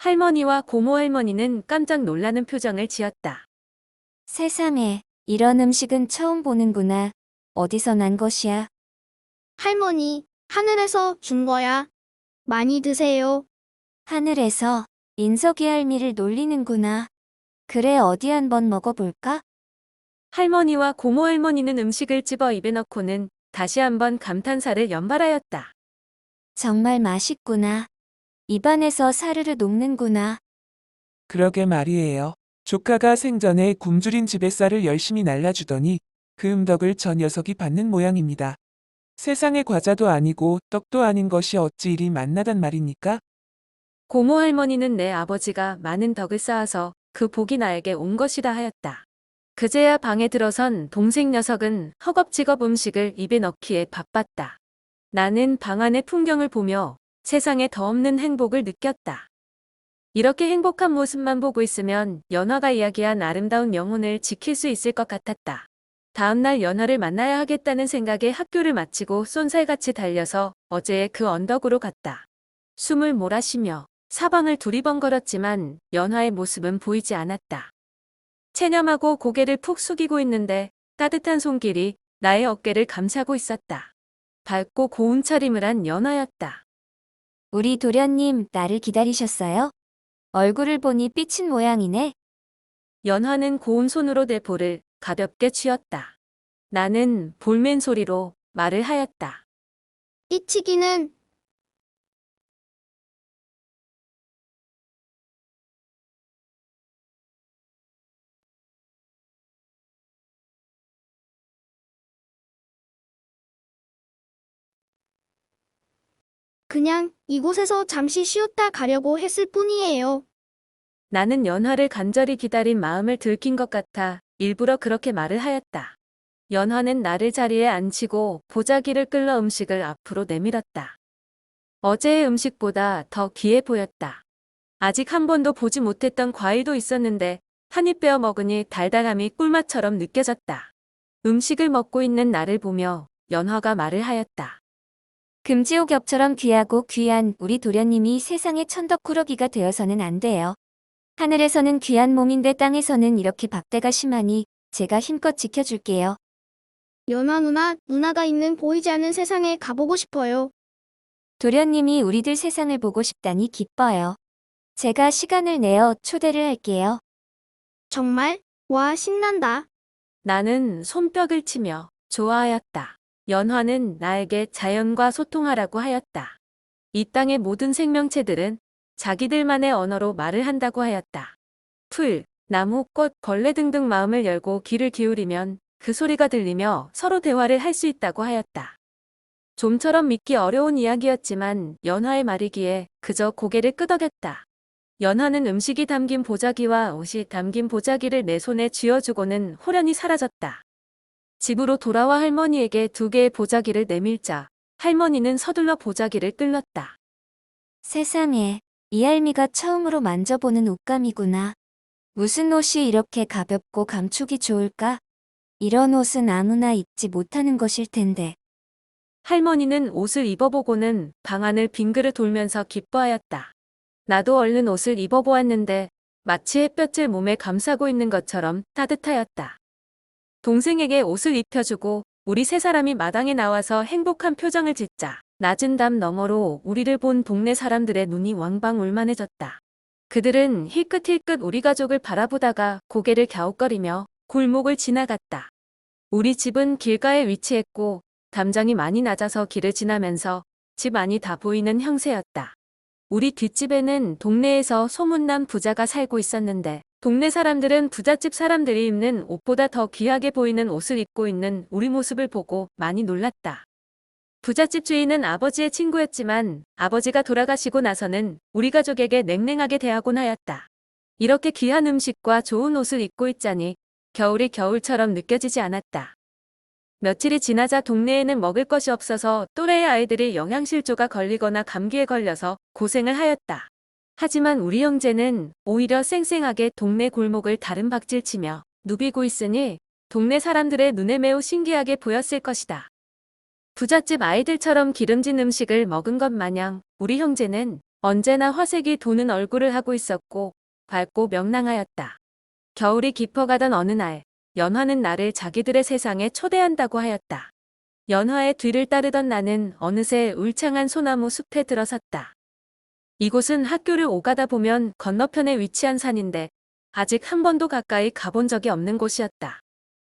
할머니와 고모 할머니는 깜짝 놀라는 표정을 지었다. 세상에, 이런 음식은 처음 보는구나. 어디서 난 것이야? 할머니, 하늘에서 준 거야. 많이 드세요. 하늘에서 인석이 할미를 놀리는구나. 그래, 어디 한번 먹어볼까? 할머니와 고모 할머니는 음식을 집어 입에 넣고는 다시 한번 감탄사를 연발하였다. 정말 맛있구나. 입안에서 사르르 녹는구나. 그러게 말이에요. 조카가 생전에 굶주린 집의 쌀을 열심히 날라주더니 그 음덕을 저 녀석이 받는 모양입니다. 세상에 과자도 아니고 떡도 아닌 것이 어찌 이리 맛나단 말입니까? 고모 할머니는 내 아버지가 많은 덕을 쌓아서 그 복이 나에게 온 것이다 하였다. 그제야 방에 들어선 동생 녀석은 허겁지겁 음식을 입에 넣기에 바빴다. 나는 방 안의 풍경을 보며 세상에 더 없는 행복을 느꼈다. 이렇게 행복한 모습만 보고 있으면 연화가 이야기한 아름다운 영혼을 지킬 수 있을 것 같았다. 다음날 연화를 만나야 하겠다는 생각에 학교를 마치고 쏜살같이 달려서 어제의 그 언덕으로 갔다. 숨을 몰아쉬며 사방을 두리번거렸지만 연화의 모습은 보이지 않았다. 체념하고 고개를 푹 숙이고 있는데 따뜻한 손길이 나의 어깨를 감싸고 있었다. 밝고 고운 차림을 한 연화였다. 우리 도련님, 나를 기다리셨어요? 얼굴을 보니 삐친 모양이네. 연화는 고운 손으로 내 볼을 가볍게 쥐었다. 나는 볼멘 소리로 말을 하였다. 삐치기는 그냥 이곳에서 잠시 쉬었다 가려고 했을 뿐이에요. 나는 연화를 간절히 기다린 마음을 들킨 것 같아 일부러 그렇게 말을 하였다. 연화는 나를 자리에 앉히고 보자기를 끌러 음식을 앞으로 내밀었다. 어제의 음식보다 더 귀해 보였다. 아직 한 번도 보지 못했던 과일도 있었는데 한 입 베어 먹으니 달달함이 꿀맛처럼 느껴졌다. 음식을 먹고 있는 나를 보며 연화가 말을 하였다. 금지옥엽처럼 귀하고 귀한 우리 도련님이 세상의 천덕꾸러기가 되어서는 안 돼요. 하늘에서는 귀한 몸인데 땅에서는 이렇게 박대가 심하니 제가 힘껏 지켜줄게요. 연화 누나, 누나가 있는 보이지 않는 세상에 가보고 싶어요. 도련님이 우리들 세상을 보고 싶다니 기뻐요. 제가 시간을 내어 초대를 할게요. 정말? 와, 신난다. 나는 손뼉을 치며 좋아하였다. 연화는 나에게 자연과 소통하라고 하였다. 이 땅의 모든 생명체들은 자기들만의 언어로 말을 한다고 하였다. 풀, 나무, 꽃, 벌레 등등 마음을 열고 귀를 기울이면 그 소리가 들리며 서로 대화를 할 수 있다고 하였다. 좀처럼 믿기 어려운 이야기였지만 연화의 말이기에 그저 고개를 끄덕였다. 연화는 음식이 담긴 보자기와 옷이 담긴 보자기를 내 손에 쥐어주고는 호련히 사라졌다. 집으로 돌아와 할머니에게 2개의 보자기를 내밀자 할머니는 서둘러 보자기를 끌렀다. 세상에, 이 할미가 처음으로 만져보는 옷감이구나. 무슨 옷이 이렇게 가볍고 감촉이 좋을까? 이런 옷은 아무나 입지 못하는 것일 텐데. 할머니는 옷을 입어보고는 방 안을 빙그르 돌면서 기뻐하였다. 나도 얼른 옷을 입어보았는데 마치 햇볕을 몸에 감싸고 있는 것처럼 따뜻하였다. 동생에게 옷을 입혀주고 우리 3사람이 마당에 나와서 행복한 표정을 짓자 낮은 담 너머로 우리를 본 동네 사람들의 눈이 왕방울만해졌다. 그들은 힐끗힐끗 우리 가족을 바라보다가 고개를 갸웃거리며 골목을 지나갔다. 우리 집은 길가에 위치했고 담장이 많이 낮아서 길을 지나면서 집 안이 다 보이는 형세였다. 우리 뒷집에는 동네에서 소문난 부자가 살고 있었는데 동네 사람들은 부잣집 사람들이 입는 옷보다 더 귀하게 보이는 옷을 입고 있는 우리 모습을 보고 많이 놀랐다. 부잣집 주인은 아버지의 친구였지만 아버지가 돌아가시고 나서는 우리 가족에게 냉랭하게 대하곤 하였다. 이렇게 귀한 음식과 좋은 옷을 입고 있자니 겨울이 겨울처럼 느껴지지 않았다. 며칠이 지나자 동네에는 먹을 것이 없어서 또래의 아이들이 영양실조가 걸리거나 감기에 걸려서 고생을 하였다. 하지만 우리 형제는 오히려 쌩쌩하게 동네 골목을 다른 박질치며 누비고 있으니 동네 사람들의 눈에 매우 신기하게 보였을 것이다. 부잣집 아이들처럼 기름진 음식을 먹은 것 마냥 우리 형제는 언제나 화색이 도는 얼굴을 하고 있었고 밝고 명랑하였다. 겨울이 깊어가던 어느 날 연화는 나를 자기들의 세상에 초대한다고 하였다. 연화의 뒤를 따르던 나는 어느새 울창한 소나무 숲에 들어섰다. 이곳은 학교를 오가다 보면 건너편에 위치한 산인데 아직 한 번도 가까이 가본 적이 없는 곳이었다.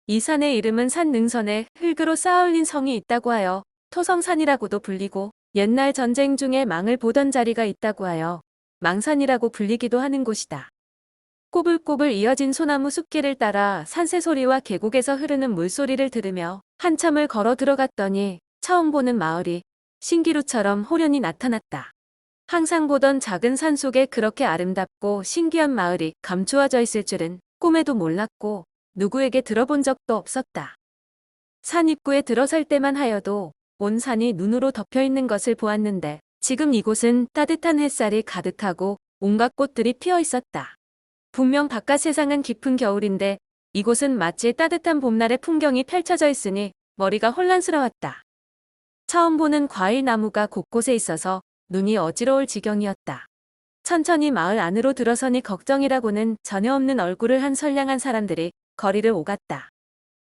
이 산의 이름은 산능선에 흙으로 쌓아올린 성이 있다고 하여 토성산이라고도 불리고 옛날 전쟁 중에 망을 보던 자리가 있다고 하여 망산이라고 불리기도 하는 곳이다. 꼬불꼬불 이어진 소나무 숲길을 따라 산새소리와 계곡에서 흐르는 물소리를 들으며 한참을 걸어 들어갔더니 처음 보는 마을이 신기루처럼 호련히 나타났다. 항상 보던 작은 산 속에 그렇게 아름답고 신기한 마을이 감추어져 있을 줄은 꿈에도 몰랐고 누구에게 들어본 적도 없었다. 산 입구에 들어설 때만 하여도 온 산이 눈으로 덮여 있는 것을 보았는데 지금 이곳은 따뜻한 햇살이 가득하고 온갖 꽃들이 피어 있었다. 분명 바깥 세상은 깊은 겨울인데 이곳은 마치 따뜻한 봄날의 풍경이 펼쳐져 있으니 머리가 혼란스러웠다. 처음 보는 과일 나무가 곳곳에 있어서 눈이 어지러울 지경이었다. 천천히 마을 안으로 들어서니 걱정이라고는 전혀 없는 얼굴을 한 선량한 사람들이 거리를 오갔다.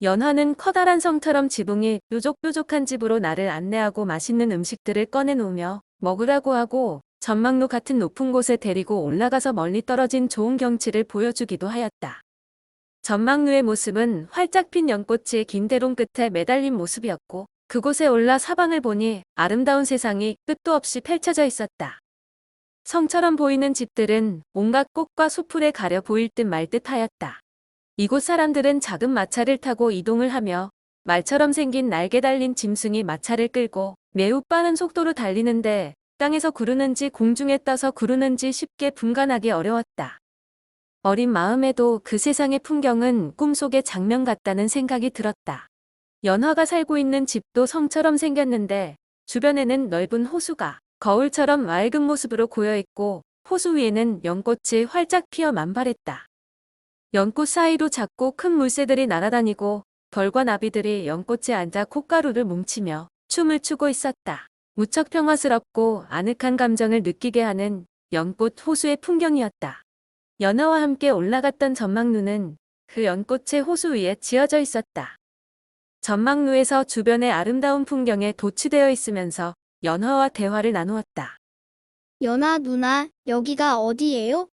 연화는 커다란 성처럼 지붕이 뾰족뾰족한 집으로 나를 안내하고 맛있는 음식들을 꺼내놓으며 먹으라고 하고 전망로 같은 높은 곳에 데리고 올라가서 멀리 떨어진 좋은 경치를 보여주기도 하였다. 전망루의 모습은 활짝 핀 연꽃이 긴 대롱 끝에 매달린 모습이었고 그곳에 올라 사방을 보니 아름다운 세상이 끝도 없이 펼쳐져 있었다. 성처럼 보이는 집들은 온갖 꽃과 수풀에 가려 보일 듯 말 듯 하였다. 이곳 사람들은 작은 마차를 타고 이동을 하며 말처럼 생긴 날개 달린 짐승이 마차를 끌고 매우 빠른 속도로 달리는데 땅에서 구르는지 공중에 떠서 구르는지 쉽게 분간하기 어려웠다. 어린 마음에도 그 세상의 풍경은 꿈속의 장면 같다는 생각이 들었다. 연화가 살고 있는 집도 성처럼 생겼는데 주변에는 넓은 호수가 거울처럼 맑은 모습으로 고여있고 호수 위에는 연꽃이 활짝 피어 만발했다. 연꽃 사이로 작고 큰 물새들이 날아다니고 벌과 나비들이 연꽃에 앉아 콧가루를 뭉치며 춤을 추고 있었다. 무척 평화스럽고 아늑한 감정을 느끼게 하는 연꽃 호수의 풍경이었다. 연화와 함께 올라갔던 전망루는 그 연꽃의 호수 위에 지어져 있었다. 전망루에서 주변의 아름다운 풍경에 도취되어 있으면서 연화와 대화를 나누었다. 연아 누나, 여기가 어디예요?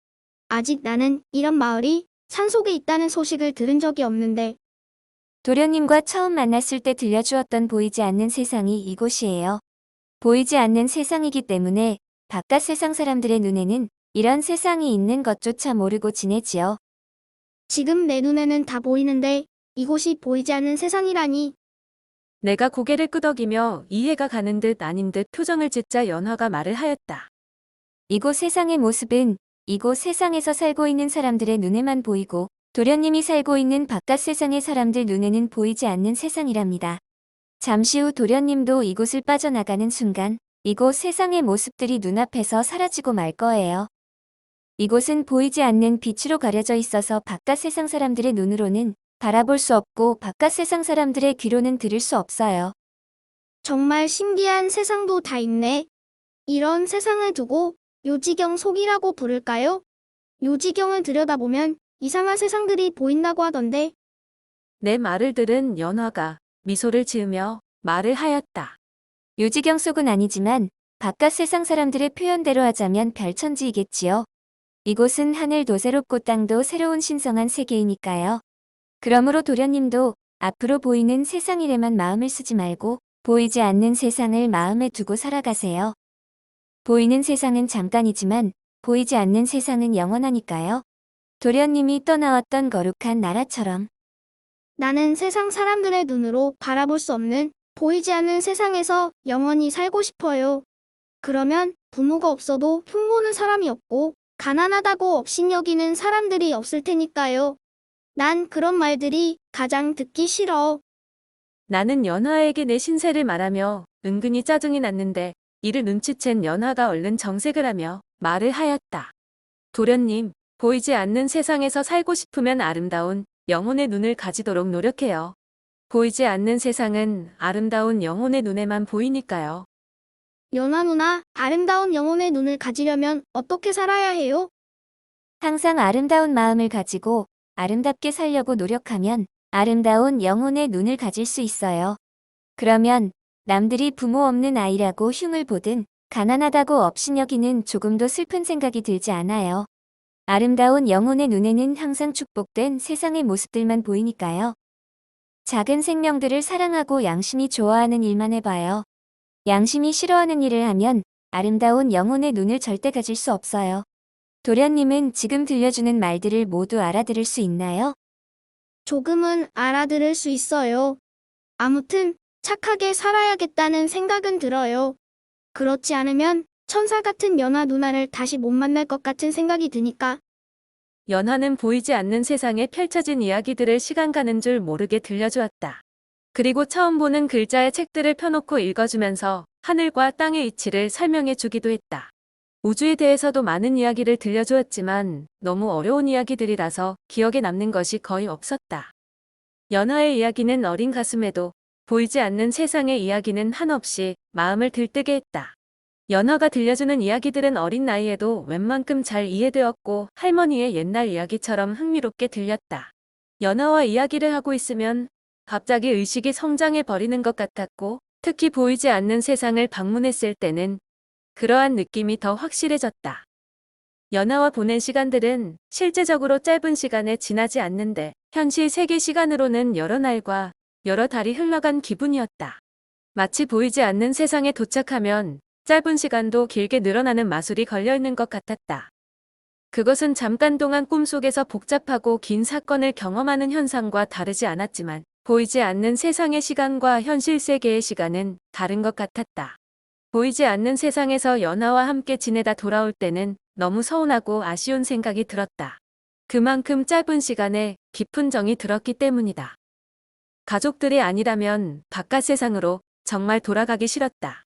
아직 나는 이런 마을이 산속에 있다는 소식을 들은 적이 없는데. 도련님과 처음 만났을 때 들려주었던 보이지 않는 세상이 이곳이에요. 보이지 않는 세상이기 때문에 바깥 세상 사람들의 눈에는 이런 세상이 있는 것조차 모르고 지내지요. 지금 내 눈에는 다 보이는데 이곳이 보이지 않는 세상이라니. 내가 고개를 끄덕이며 이해가 가는 듯 아닌 듯 표정을 짓자 연화가 말을 하였다. 이곳 세상의 모습은 이곳 세상에서 살고 있는 사람들의 눈에만 보이고 도련님이 살고 있는 바깥 세상의 사람들 눈에는 보이지 않는 세상이랍니다. 잠시 후 도련님도 이곳을 빠져나가는 순간 이곳 세상의 모습들이 눈앞에서 사라지고 말 거예요. 이곳은 보이지 않는 빛으로 가려져 있어서 바깥 세상 사람들의 눈으로는 바라볼 수 없고 바깥 세상 사람들의 귀로는 들을 수 없어요. 정말 신기한 세상도 다 있네. 이런 세상을 두고 요지경 속이라고 부를까요? 요지경을 들여다보면 이상한 세상들이 보인다고 하던데. 내 말을 들은 연화가 미소를 지으며 말을 하였다. 요지경 속은 아니지만 바깥 세상 사람들의 표현대로 하자면 별천지이겠지요. 이곳은 하늘도 새롭고 땅도 새로운 신성한 세계이니까요. 그러므로 도련님도 앞으로 보이는 세상 일에만 마음을 쓰지 말고 보이지 않는 세상을 마음에 두고 살아가세요. 보이는 세상은 잠깐이지만 보이지 않는 세상은 영원하니까요. 도련님이 떠나왔던 거룩한 나라처럼. 나는 세상 사람들의 눈으로 바라볼 수 없는 보이지 않는 세상에서 영원히 살고 싶어요. 그러면 부모가 없어도 흉보는 사람이 없고 가난하다고 업신여기는 사람들이 없을 테니까요. 난 그런 말들이 가장 듣기 싫어. 나는 연화에게 내 신세를 말하며 은근히 짜증이 났는데 이를 눈치챈 연화가 얼른 정색을 하며 말을 하였다. 도련님, 보이지 않는 세상에서 살고 싶으면 아름다운 영혼의 눈을 가지도록 노력해요. 보이지 않는 세상은 아름다운 영혼의 눈에만 보이니까요. 연아 누나, 아름다운 영혼의 눈을 가지려면 어떻게 살아야 해요? 항상 아름다운 마음을 가지고 아름답게 살려고 노력하면 아름다운 영혼의 눈을 가질 수 있어요. 그러면 남들이 부모 없는 아이라고 흉을 보든 가난하다고 업신여기는 조금도 슬픈 생각이 들지 않아요. 아름다운 영혼의 눈에는 항상 축복된 세상의 모습들만 보이니까요. 작은 생명들을 사랑하고 양심이 좋아하는 일만 해봐요. 양심이 싫어하는 일을 하면 아름다운 영혼의 눈을 절대 가질 수 없어요. 도련님은 지금 들려주는 말들을 모두 알아들을 수 있나요? 조금은 알아들을 수 있어요. 아무튼 착하게 살아야겠다는 생각은 들어요. 그렇지 않으면 천사 같은 연아 누나를 다시 못 만날 것 같은 생각이 드니까. 연하는 보이지 않는 세상에 펼쳐진 이야기들을 시간 가는 줄 모르게 들려주었다. 그리고 처음 보는 글자의 책들을 펴놓고 읽어주면서 하늘과 땅의 이치를 설명해 주기도 했다. 우주에 대해서도 많은 이야기를 들려주었지만 너무 어려운 이야기들이라서 기억에 남는 것이 거의 없었다. 연하의 이야기는 어린 가슴에도 보이지 않는 세상의 이야기는 한없이 마음을 들뜨게 했다. 연하가 들려주는 이야기들은 어린 나이에도 웬만큼 잘 이해되었고 할머니의 옛날 이야기처럼 흥미롭게 들렸다. 연하와 이야기를 하고 있으면 갑자기 의식이 성장해 버리는 것 같았고 특히 보이지 않는 세상을 방문했을 때는 그러한 느낌이 더 확실해졌다. 연하와 보낸 시간들은 실제적으로 짧은 시간에 지나지 않는데 현실 세계 시간으로는 여러 날과 여러 달이 흘러간 기분이었다. 마치 보이지 않는 세상에 도착하면 짧은 시간도 길게 늘어나는 마술이 걸려있는 것 같았다. 그것은 잠깐 동안 꿈속에서 복잡하고 긴 사건을 경험하는 현상과 다르지 않았지만 보이지 않는 세상의 시간과 현실 세계의 시간은 다른 것 같았다. 보이지 않는 세상에서 연하와 함께 지내다 돌아올 때는 너무 서운하고 아쉬운 생각이 들었다. 그만큼 짧은 시간에 깊은 정이 들었기 때문이다. 가족들이 아니라면 바깥 세상으로 정말 돌아가기 싫었다.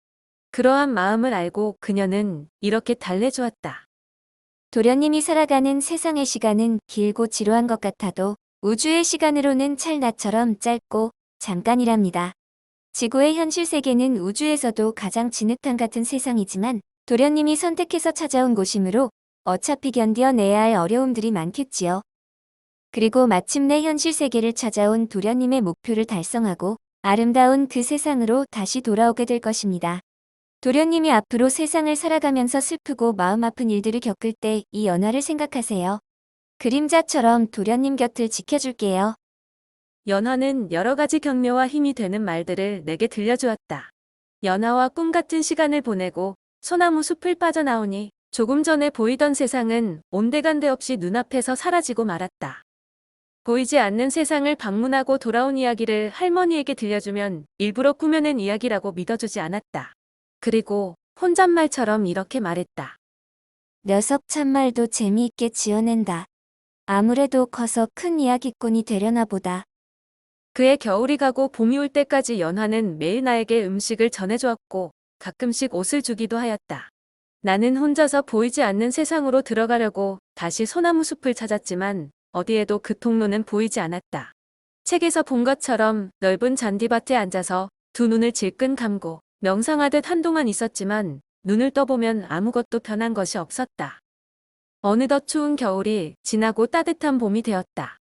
그러한 마음을 알고 그녀는 이렇게 달래주었다. 도련님이 살아가는 세상의 시간은 길고 지루한 것 같아도 우주의 시간으로는 찰나처럼 짧고 잠깐이랍니다. 지구의 현실 세계는 우주에서도 가장 진흙탕 같은 세상이지만 도련님이 선택해서 찾아온 곳이므로 어차피 견뎌내야 할 어려움들이 많겠지요. 그리고 마침내 현실 세계를 찾아온 도련님의 목표를 달성하고 아름다운 그 세상으로 다시 돌아오게 될 것입니다. 도련님이 앞으로 세상을 살아가면서 슬프고 마음 아픈 일들을 겪을 때 이 연화를 생각하세요. 그림자처럼 도련님 곁을 지켜줄게요. 연하는 여러 가지 격려와 힘이 되는 말들을 내게 들려주었다. 연하와 꿈 같은 시간을 보내고 소나무 숲을 빠져나오니 조금 전에 보이던 세상은 온데간데 없이 눈앞에서 사라지고 말았다. 보이지 않는 세상을 방문하고 돌아온 이야기를 할머니에게 들려주면 일부러 꾸며낸 이야기라고 믿어주지 않았다. 그리고 혼잣말처럼 이렇게 말했다. 녀석 참말도 재미있게 지어낸다. 아무래도 커서 큰 이야기꾼이 되려나 보다. 그의 겨울이 가고 봄이 올 때까지 연화는 매일 나에게 음식을 전해주었고 가끔씩 옷을 주기도 하였다. 나는 혼자서 보이지 않는 세상으로 들어가려고 다시 소나무 숲을 찾았지만 어디에도 그 통로는 보이지 않았다. 책에서 본 것처럼 넓은 잔디밭에 앉아서 두 눈을 질끈 감고 명상하듯 한동안 있었지만 눈을 떠보면 아무것도 변한 것이 없었다. 어느덧 추운 겨울이 지나고 따뜻한 봄이 되었다.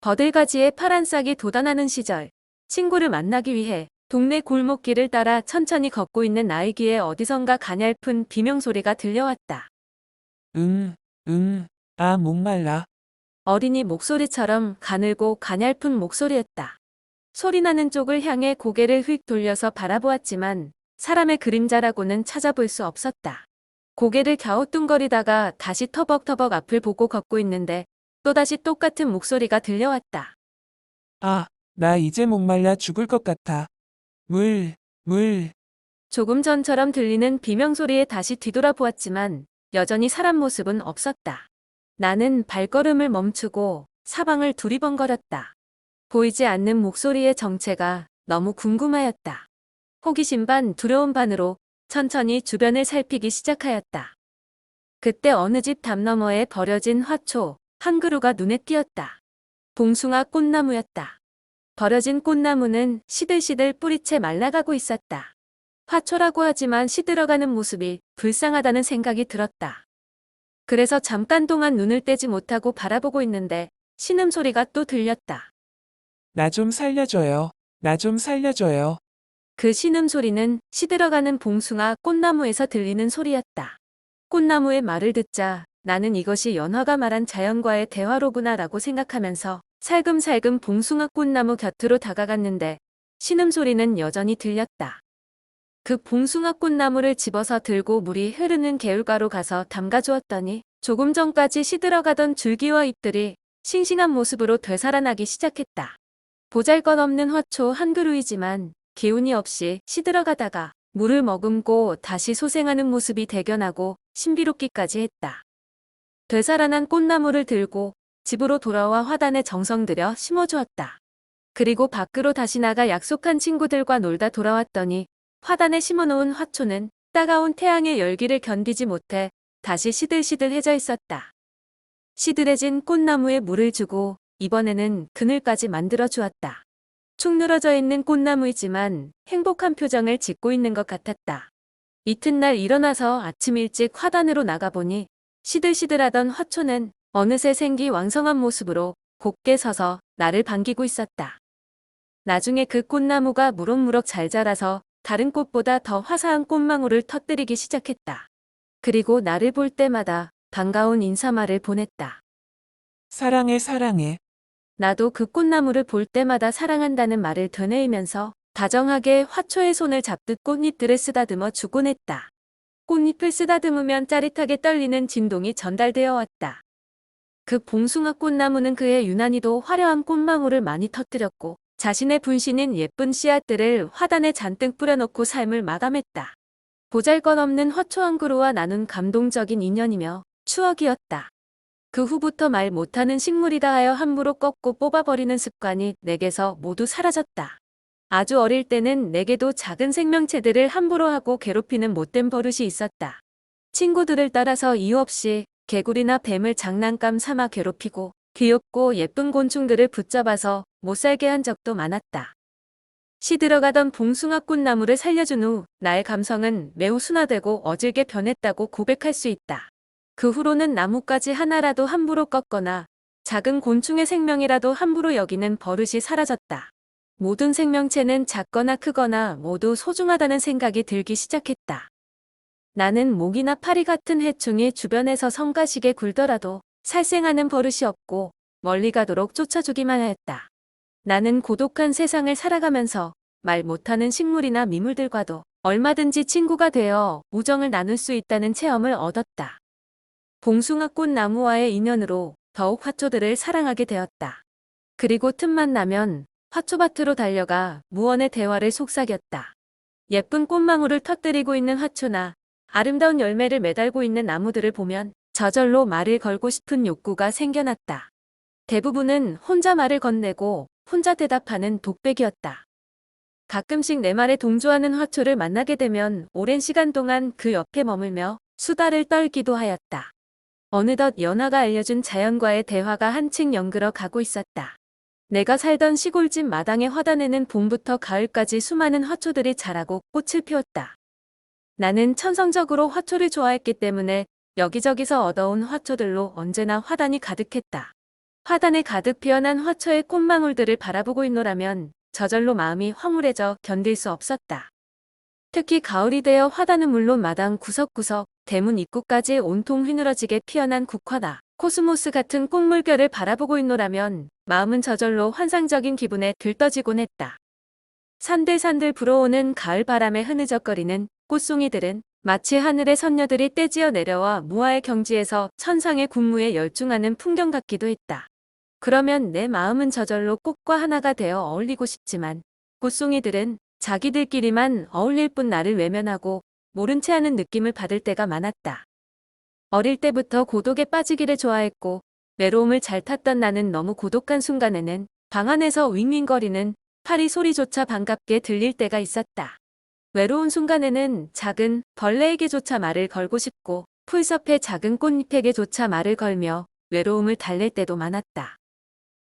버들가지에 파란 싹이 돋아나는 시절, 친구를 만나기 위해 동네 골목길을 따라 천천히 걷고 있는 나의 귀에 어디선가 가냘픈 비명소리가 들려왔다. 목말라. 어린이 목소리처럼 가늘고 가냘픈 목소리였다. 소리나는 쪽을 향해 고개를 휙 돌려서 바라보았지만 사람의 그림자라고는 찾아볼 수 없었다. 고개를 갸우뚱거리다가 다시 터벅터벅 앞을 보고 걷고 있는데 또다시 똑같은 목소리가 들려왔다. 나 이제 목말라 죽을 것 같아. 물. 조금 전처럼 들리는 비명소리에 다시 뒤돌아보았지만 여전히 사람 모습은 없었다. 나는 발걸음을 멈추고 사방을 두리번거렸다. 보이지 않는 목소리의 정체가 너무 궁금하였다. 호기심 반 두려움 반으로 천천히 주변을 살피기 시작하였다. 그때 어느 집 담 너머에 버려진 화초 한 그루가 눈에 띄었다. 봉숭아 꽃나무였다. 버려진 꽃나무는 시들시들 뿌리채 말라가고 있었다. 화초라고 하지만 시들어가는 모습이 불쌍하다는 생각이 들었다. 그래서 잠깐 동안 눈을 떼지 못하고 바라보고 있는데 신음소리가 또 들렸다. 나 좀 살려줘요. 나 좀 살려줘요. 그 신음소리는 시들어가는 봉숭아 꽃나무에서 들리는 소리였다. 꽃나무의 말을 듣자 나는 이것이 연화가 말한 자연과의 대화로구나라고 생각하면서 살금살금 봉숭아 꽃나무 곁으로 다가갔는데 신음소리는 여전히 들렸다. 그 봉숭아 꽃나무를 집어서 들고 물이 흐르는 개울가로 가서 담가주었더니 조금 전까지 시들어가던 줄기와 잎들이 싱싱한 모습으로 되살아나기 시작했다. 보잘것없는 화초 한 그루이지만 기운이 없이 시들어가다가 물을 머금고 다시 소생하는 모습이 대견하고 신비롭기까지 했다. 되살아난 꽃나무를 들고 집으로 돌아와 화단에 정성 들여 심어주었다. 그리고 밖으로 다시 나가 약속한 친구들과 놀다 돌아왔더니 화단에 심어놓은 화초는 따가운 태양의 열기를 견디지 못해 다시 시들시들해져 있었다. 시들해진 꽃나무에 물을 주고 이번에는 그늘까지 만들어 주었다. 축 늘어져 있는 꽃나무이지만 행복한 표정을 짓고 있는 것 같았다. 이튿날 일어나서 아침 일찍 화단으로 나가보니 시들시들하던 화초는 어느새 생기 왕성한 모습으로 곱게 서서 나를 반기고 있었다. 나중에 그 꽃나무가 무럭무럭 잘 자라서 다른 꽃보다 더 화사한 꽃망울을 터뜨리기 시작했다. 그리고 나를 볼 때마다 반가운 인사말을 보냈다. 사랑해, 사랑해. 나도 그 꽃나무를 볼 때마다 사랑한다는 말을 되뇌이면서 다정하게 화초의 손을 잡듯 꽃잎들을 쓰다듬어 주곤 했다. 꽃잎을 쓰다듬으면 짜릿하게 떨리는 진동이 전달되어 왔다. 그 봉숭아 꽃나무는 그의 유난히도 화려한 꽃망울을 많이 터뜨렸고 자신의 분신인 예쁜 씨앗들을 화단에 잔뜩 뿌려놓고 삶을 마감했다. 보잘것없는 화초 한 그루와 나눈 감동적인 인연이며 추억이었다. 그 후부터 말 못하는 식물이다 하여 함부로 꺾고 뽑아버리는 습관이 내게서 모두 사라졌다. 아주 어릴 때는 내게도 작은 생명체들을 함부로 하고 괴롭히는 못된 버릇이 있었다. 친구들을 따라서 이유 없이 개구리나 뱀을 장난감 삼아 괴롭히고 귀엽고 예쁜 곤충들을 붙잡아서 못살게 한 적도 많았다. 시들어가던 봉숭아 꽃나무를 살려준 후 나의 감성은 매우 순화되고 어질게 변했다고 고백할 수 있다. 그 후로는 나뭇가지 하나라도 함부로 꺾거나 작은 곤충의 생명이라도 함부로 여기는 버릇이 사라졌다. 모든 생명체는 작거나 크거나 모두 소중하다는 생각이 들기 시작했다. 나는 모기나 파리 같은 해충이 주변에서 성가시게 굴더라도 살생하는 버릇이 없고 멀리 가도록 쫓아주기만 하였다. 나는 고독한 세상을 살아가면서 말 못하는 식물이나 미물들과도 얼마든지 친구가 되어 우정을 나눌 수 있다는 체험을 얻었다. 봉숭아 꽃나무와의 인연으로 더욱 화초들을 사랑하게 되었다. 그리고 틈만 나면 화초밭으로 달려가 무언의 대화를 속삭였다. 예쁜 꽃망울을 터뜨리고 있는 화초나 아름다운 열매를 매달고 있는 나무들을 보면 저절로 말을 걸고 싶은 욕구가 생겨났다. 대부분은 혼자 말을 건네고 혼자 대답하는 독백이었다. 가끔씩 내 말에 동조하는 화초를 만나게 되면 오랜 시간 동안 그 옆에 머물며 수다를 떨기도 하였다. 어느덧 연화가 알려준 자연과의 대화가 한층 연그러 가고 있었다. 내가 살던 시골집 마당의 화단에는 봄부터 가을까지 수많은 화초들이 자라고 꽃을 피웠다. 나는 천성적으로 화초를 좋아했기 때문에 여기저기서 얻어온 화초들로 언제나 화단이 가득했다. 화단에 가득 피어난 화초의 꽃망울들을 바라보고 있노라면 저절로 마음이 황홀해져 견딜 수 없었다. 특히 가을이 되어 화단은 물론 마당 구석구석, 대문 입구까지 온통 휘늘어지게 피어난 국화나 코스모스 같은 꽃물결을 바라보고 있노라면 마음은 저절로 환상적인 기분에 들떠지곤 했다. 산들산들 불어오는 가을 바람에 흐느적거리는 꽃송이들은 마치 하늘의 선녀들이 떼지어 내려와 무아의 경지에서 천상의 군무에 열중하는 풍경 같기도 했다. 그러면 내 마음은 저절로 꽃과 하나가 되어 어울리고 싶지만 꽃송이들은 자기들끼리만 어울릴 뿐 나를 외면하고 모른 채 하는 느낌을 받을 때가 많았다. 어릴 때부터 고독에 빠지기를 좋아했고 외로움을 잘 탔던 나는 너무 고독한 순간에는 방 안에서 윙윙거리는 파리 소리조차 반갑게 들릴 때가 있었다. 외로운 순간에는 작은 벌레에게조차 말을 걸고 싶고 풀숲의 작은 꽃잎에게조차 말을 걸며 외로움을 달랠 때도 많았다.